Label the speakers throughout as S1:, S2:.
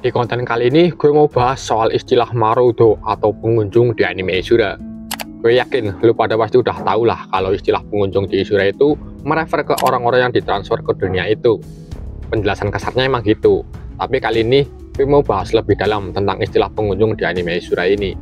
S1: Di konten kali ini gue mau bahas soal istilah Maruto atau pengunjung di anime Ishura. Gue yakin lu pada pasti udah tahu lah kalau istilah pengunjung di Ishura itu merefer ke orang-orang yang ditransfer ke dunia itu. Penjelasan kasarnya emang gitu, tapi kali ini gue mau bahas lebih dalam tentang istilah pengunjung di anime Ishura ini.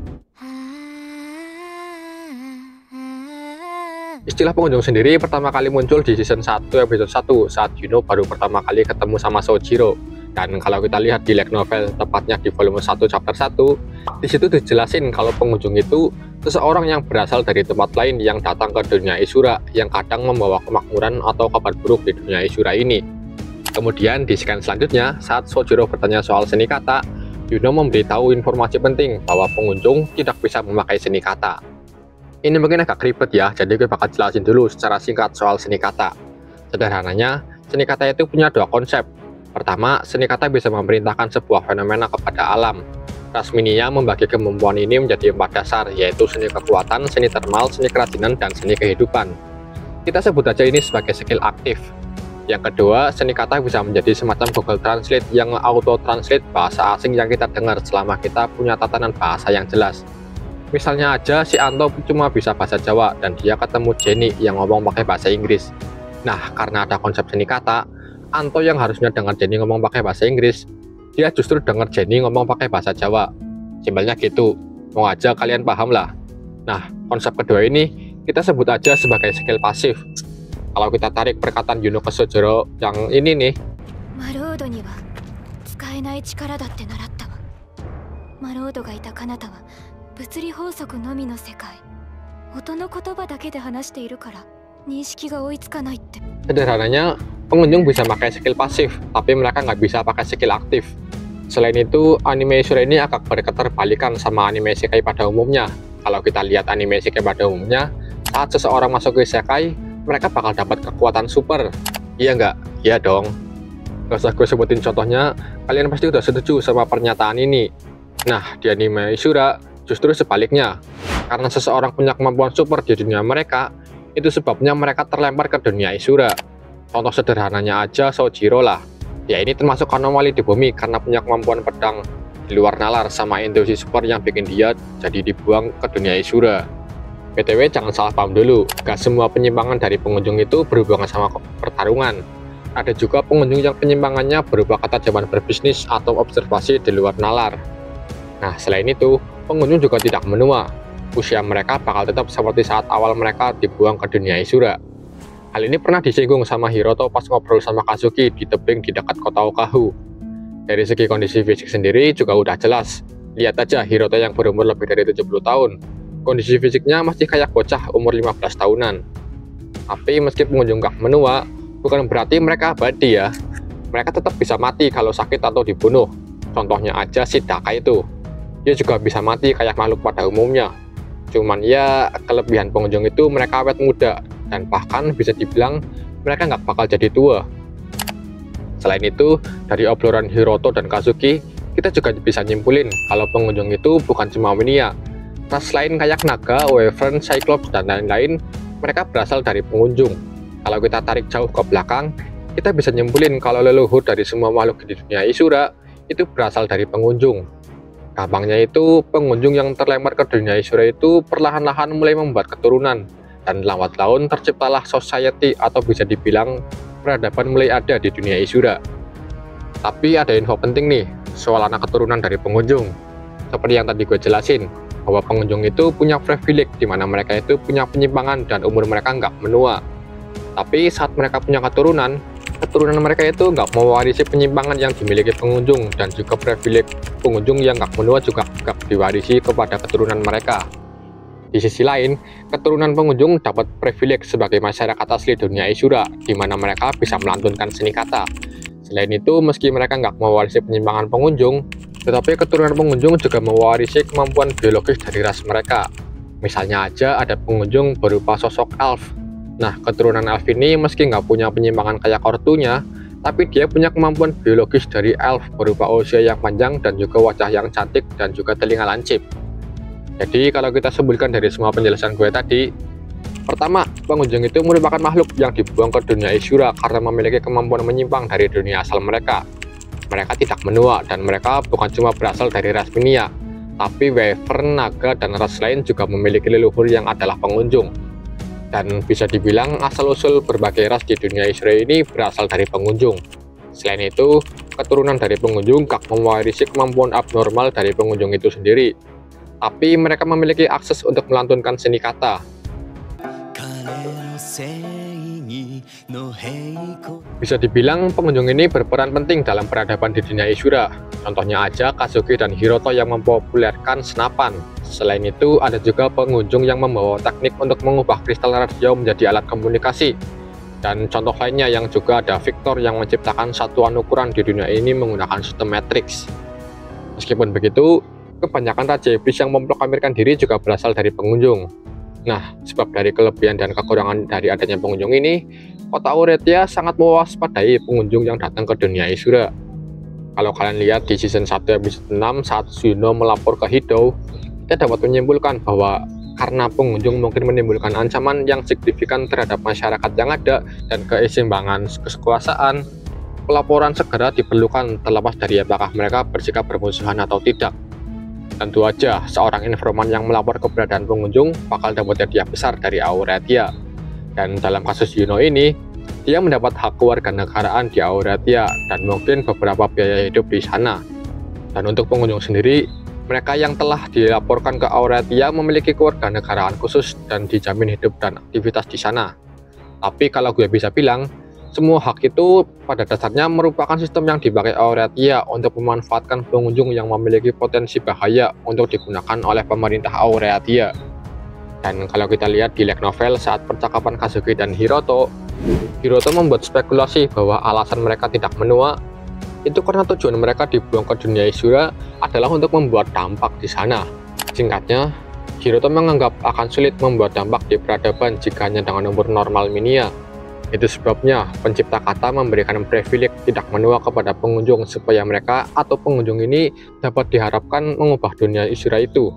S1: Istilah pengunjung sendiri pertama kali muncul di season 1 episode 1 saat Yuno baru pertama kali ketemu sama Sojiro. Dan kalau kita lihat di light novel, tepatnya di volume 1 chapter 1, di situ dijelasin kalau pengunjung itu seseorang yang berasal dari tempat lain yang datang ke dunia Ishura, yang kadang membawa kemakmuran atau kabar buruk di dunia Ishura ini. Kemudian di scan selanjutnya, saat Sojiro bertanya soal seni kata, Yuno memberitahu informasi penting bahwa pengunjung tidak bisa memakai seni kata. Ini mungkin agak ribet ya, jadi gue bakal jelasin dulu secara singkat soal seni kata. Sederhananya, seni kata itu punya dua konsep. Pertama, seni kata bisa memerintahkan sebuah fenomena kepada alam. Rasminiya membagi kemampuan ini menjadi 4 dasar, yaitu seni kekuatan, seni termal, seni kerajinan, dan seni kehidupan. Kita sebut aja ini sebagai skill aktif. Yang kedua, seni kata bisa menjadi semacam Google Translate yang auto-translate bahasa asing yang kita dengar selama kita punya tatanan bahasa yang jelas. Misalnya aja si Anto cuma bisa bahasa Jawa dan dia ketemu Jenny yang ngomong pakai bahasa Inggris. Nah, karena ada konsep seni kata, Anto yang harusnya dengar Jenny ngomong pakai bahasa Inggris, dia justru dengar Jenny ngomong pakai bahasa Jawa. Simpelnya gitu, mau aja kalian paham lah. Nah, konsep kedua ini kita sebut aja sebagai skill pasif. Kalau kita tarik perkataan Yuno ke Sojiro yang ini nih, Maruto ni wa tsukaenai chikara datte naratta wa. Maruto ga ita kanata wa butsuri housoku nomi no sekai. Oto no kotoba dake de hanashite iru kara nishiki ga oitsukanai tte. Sederhananya, pengunjung bisa pakai skill pasif, tapi mereka nggak bisa pakai skill aktif. Selain itu, anime Ishura ini agak berketerbalikan sama anime Isekai pada umumnya. Kalau kita lihat anime Isekai pada umumnya, saat seseorang masuk ke Isekai, mereka bakal dapat kekuatan super. Iya nggak? Iya dong. Gak usah gue sebutin contohnya, kalian pasti udah setuju sama pernyataan ini. Nah, di anime Ishura, justru sebaliknya. Karena seseorang punya kemampuan super di dunia mereka, itu sebabnya mereka terlempar ke dunia Ishura. Contoh sederhananya aja Sojiro lah. Ya ini termasuk anomali di bumi karena punya kemampuan pedang di luar nalar sama intuisi super yang bikin dia jadi dibuang ke dunia Ishura. BTW jangan salah paham dulu, gak semua penyimpangan dari pengunjung itu berhubungan sama pertarungan. Ada juga pengunjung yang penyimpangannya berupa kata zaman berbisnis atau observasi di luar nalar. Nah selain itu, pengunjung juga tidak menua. Usia mereka bakal tetap seperti saat awal mereka dibuang ke dunia Ishura. Hal ini pernah disinggung sama Hiroto pas ngobrol sama Kazuki di tebing di dekat kota Okahu. Dari segi kondisi fisik sendiri juga udah jelas. Lihat aja Hiroto yang berumur lebih dari 70 tahun. Kondisi fisiknya masih kayak bocah umur 15 tahunan. Tapi meski pengunjung gak menua, bukan berarti mereka abadi ya. Mereka tetap bisa mati kalau sakit atau dibunuh. Contohnya aja si Daka itu. Dia juga bisa mati kayak makhluk pada umumnya. Cuman ya kelebihan pengunjung itu mereka awet muda. Dan bahkan bisa dibilang mereka nggak bakal jadi tua. Selain itu, dari obrolan Hiroto dan Kazuki, kita juga bisa nyimpulin kalau pengunjung itu bukan cuma Winia. Ras lain kayak naga, wyvern, cyclops, dan lain-lain, mereka berasal dari pengunjung. Kalau kita tarik jauh ke belakang, kita bisa nyimpulin kalau leluhur dari semua makhluk di dunia Ishura itu berasal dari pengunjung. Gampangnya itu, pengunjung yang terlempar ke dunia Ishura itu perlahan-lahan mulai membuat keturunan. Dan lambat laun terciptalah society atau bisa dibilang peradaban mulai ada di dunia Ishura. Tapi ada info penting nih soal anak keturunan dari pengunjung. Seperti yang tadi gue jelasin, bahwa pengunjung itu punya privilege di mana mereka itu punya penyimpangan dan umur mereka nggak menua. Tapi saat mereka punya keturunan mereka itu nggak mewarisi penyimpangan yang dimiliki pengunjung, dan juga privilege pengunjung yang nggak menua juga nggak diwarisi kepada keturunan mereka. Di sisi lain, keturunan pengunjung dapat privilege sebagai masyarakat asli dunia Ishura, di mana mereka bisa melantunkan seni kata. Selain itu, meski mereka nggak mewarisi penyimpangan pengunjung, tetapi keturunan pengunjung juga mewarisi kemampuan biologis dari ras mereka. Misalnya aja ada pengunjung berupa sosok elf. Nah, keturunan elf ini meski nggak punya penyimpangan kayak ortunya, tapi dia punya kemampuan biologis dari elf berupa usia yang panjang dan juga wajah yang cantik dan juga telinga lancip. Jadi kalau kita simpulkan dari semua penjelasan gue tadi, pertama, pengunjung itu merupakan makhluk yang dibuang ke dunia Ishura karena memiliki kemampuan menyimpang dari dunia asal mereka. Mereka tidak menua dan mereka bukan cuma berasal dari ras Minia, tapi Wyvern, naga, dan ras lain juga memiliki leluhur yang adalah pengunjung. Dan bisa dibilang asal-usul berbagai ras di dunia Isura ini berasal dari pengunjung. Selain itu, keturunan dari pengunjung gak mewarisi kemampuan abnormal dari pengunjung itu sendiri, tapi mereka memiliki akses untuk melantunkan seni kata. Bisa dibilang pengunjung ini berperan penting dalam peradaban di dunia Isura. Contohnya aja Kazuki dan Hiroto yang mempopulerkan senapan. Selain itu, ada juga pengunjung yang membawa teknik untuk mengubah kristal radio menjadi alat komunikasi. Dan contoh lainnya yang juga ada Victor yang menciptakan satuan ukuran di dunia ini menggunakan sistem matriks. Meskipun begitu, kebanyakan Raja Iblis yang memproklamirkan diri juga berasal dari pengunjung. Nah, sebab dari kelebihan dan kekurangan dari adanya pengunjung ini, kota Auretia sangat mewaspadai pengunjung yang datang ke dunia Isura. Kalau kalian lihat di season 1 episode 6 saat Yuno melapor ke Hidou, kita dapat menyimpulkan bahwa karena pengunjung mungkin menimbulkan ancaman yang signifikan terhadap masyarakat yang ada dan keseimbangan kekuasaan, pelaporan segera diperlukan terlepas dari apakah mereka bersikap bermusuhan atau tidak. Tentu aja, seorang informan yang melapor keberadaan pengunjung bakal dapat hadiah besar dari Auretia. Dan dalam kasus Yuno ini, dia mendapat hak kewarganegaraan di Auretia dan mungkin beberapa biaya hidup di sana. Dan untuk pengunjung sendiri, mereka yang telah dilaporkan ke Auretia memiliki kewarganegaraan khusus dan dijamin hidup dan aktivitas di sana. Tapi kalau gue bisa bilang, semua hak itu pada dasarnya merupakan sistem yang dipakai Auretia untuk memanfaatkan pengunjung yang memiliki potensi bahaya untuk digunakan oleh pemerintah Auretia. Dan kalau kita lihat di light novel saat percakapan Kazuki dan Hiroto membuat spekulasi bahwa alasan mereka tidak menua itu karena tujuan mereka dibuang ke dunia Isura adalah untuk membuat dampak di sana. Singkatnya, Hiroto menganggap akan sulit membuat dampak di peradaban jika hanya dengan umur normal Minia. Itu sebabnya pencipta kata memberikan privilege tidak menua kepada pengunjung supaya mereka atau pengunjung ini dapat diharapkan mengubah dunia Isura itu.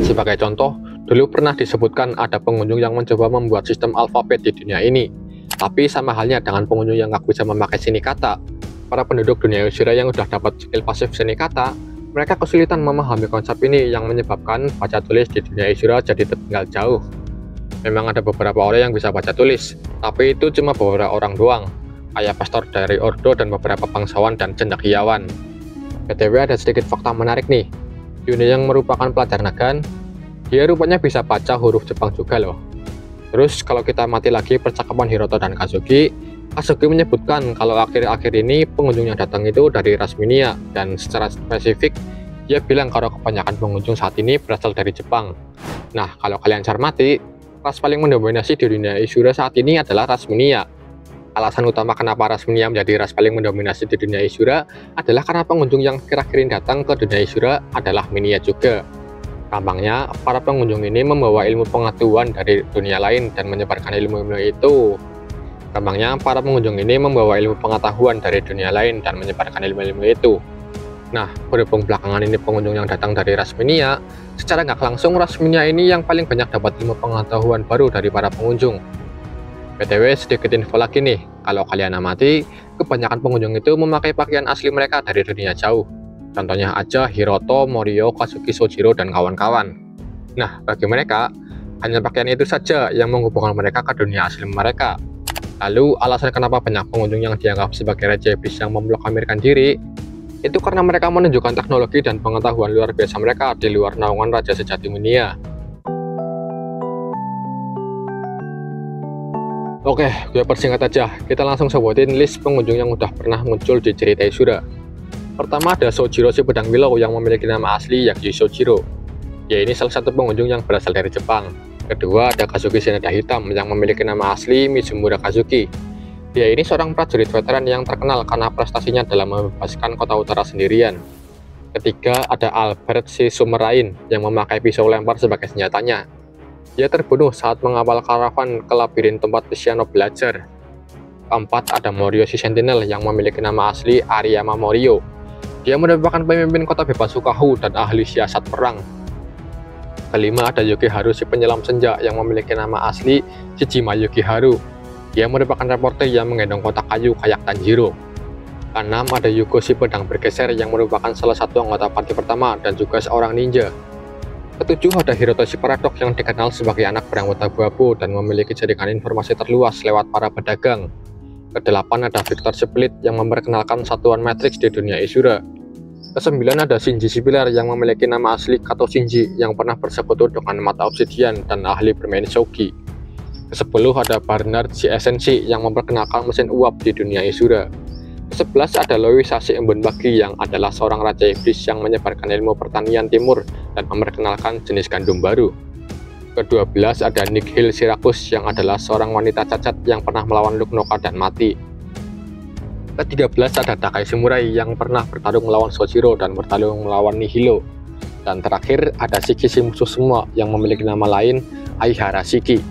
S1: Sebagai contoh, dulu pernah disebutkan ada pengunjung yang mencoba membuat sistem alfabet di dunia ini. Tapi sama halnya dengan pengunjung yang nggak bisa memakai seni kata, para penduduk dunia Isura yang udah dapat skill pasif seni kata, mereka kesulitan memahami konsep ini yang menyebabkan baca tulis di dunia Isura jadi tertinggal jauh. Memang ada beberapa orang yang bisa baca tulis, tapi itu cuma beberapa orang doang, kayak pastor dari Ordo dan beberapa bangsawan dan cendekiawan. BTW ada sedikit fakta menarik nih. Yuno yang merupakan pelajar Nagan, dia rupanya bisa baca huruf Jepang juga loh. Terus kalau kita mati lagi percakapan Hiroto dan Kazuki menyebutkan kalau akhir-akhir ini pengunjung yang datang itu dari ras Minia, dan secara spesifik dia bilang kalau kebanyakan pengunjung saat ini berasal dari Jepang. Nah, kalau kalian cermati, ras paling mendominasi di dunia Isura saat ini adalah ras Minia. Alasan utama kenapa ras Minia menjadi ras paling mendominasi di dunia Isura adalah karena pengunjung yang akhir-akhir ini datang ke dunia Isura adalah Minia juga. Gampangnya, para pengunjung ini membawa ilmu pengetahuan dari dunia lain dan menyebarkan ilmu-ilmu itu. Nah, berhubung belakangan ini pengunjung yang datang dari ras Minia, secara nggak langsung ras Minia ini yang paling banyak dapat ilmu pengetahuan baru dari para pengunjung. BTW sedikit info lagi nih, kalau kalian amati, kebanyakan pengunjung itu memakai pakaian asli mereka dari dunia jauh. Contohnya aja Hiroto, Morio, Kazuki, Sojiro, dan kawan-kawan. Nah, bagi mereka, hanya pakaian itu saja yang menghubungkan mereka ke dunia asli mereka. Lalu, alasan kenapa banyak pengunjung yang dianggap sebagai Raja Iblis yang memproklamirkan diri, itu karena mereka menunjukkan teknologi dan pengetahuan luar biasa mereka di luar naungan Raja sejati Minia. Oke, gue persingkat aja, kita langsung sebutin list pengunjung yang udah pernah muncul di cerita Isura. Pertama ada Sojiro si pedang Willow yang memiliki nama asli Yagi Sojiro. Dia ini salah satu pengunjung yang berasal dari Jepang. Kedua ada Kazuki si nada hitam yang memiliki nama asli Mizumura Kazuki. Dia ini seorang prajurit veteran yang terkenal karena prestasinya dalam membebaskan kota utara sendirian. Ketiga ada Albert si Sumerain yang memakai pisau lempar sebagai senjatanya. Dia terbunuh saat mengawal karavan ke labirin tempat Pisciano belajar. Keempat ada Morio si Sentinel yang memiliki nama asli Ariyama Morio. Dia merupakan pemimpin kota bebas Sukahu dan ahli siasat perang. Kelima ada Yukiharu si penyelam senja yang memiliki nama asli Shijima Yukiharu. Dia merupakan reporter yang menggendong kotak kayu kayak Tanjiro. Keenam ada Yugo si pedang bergeser yang merupakan salah satu anggota party pertama dan juga seorang ninja. Ketujuh ada Hiroto si Paradok yang dikenal sebagai anak beranggota abu-abu dan memiliki jaringan informasi terluas lewat para pedagang. Kedelapan ada Victor Split yang memperkenalkan satuan Matrix di dunia Asura. Kesembilan ada Shinji Sibilar yang memiliki nama asli Kato Shinji yang pernah bersekutu dengan mata obsidian dan ahli bermain shogi. Kesepuluh ada Barnard si Esensi yang memperkenalkan mesin uap di dunia Asura. Ke-11 ada Lois Sasi Embun Bagi yang adalah seorang raja iblis yang menyebarkan ilmu pertanian timur dan memperkenalkan jenis gandum baru. Ke-12 ada Nikhil Syracuse yang adalah seorang wanita cacat yang pernah melawan Luke Noka dan mati. Ke-13 ada Takai Samurai yang pernah bertarung melawan Sojiro dan bertarung melawan Nihilo. Dan terakhir ada Shiki si musuh semua yang memiliki nama lain Aihara Shiki.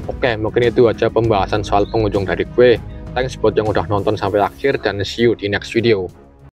S1: Oke, mungkin itu aja pembahasan soal pengunjung dari gue. Thanks buat yang udah nonton sampai akhir dan see you di next video.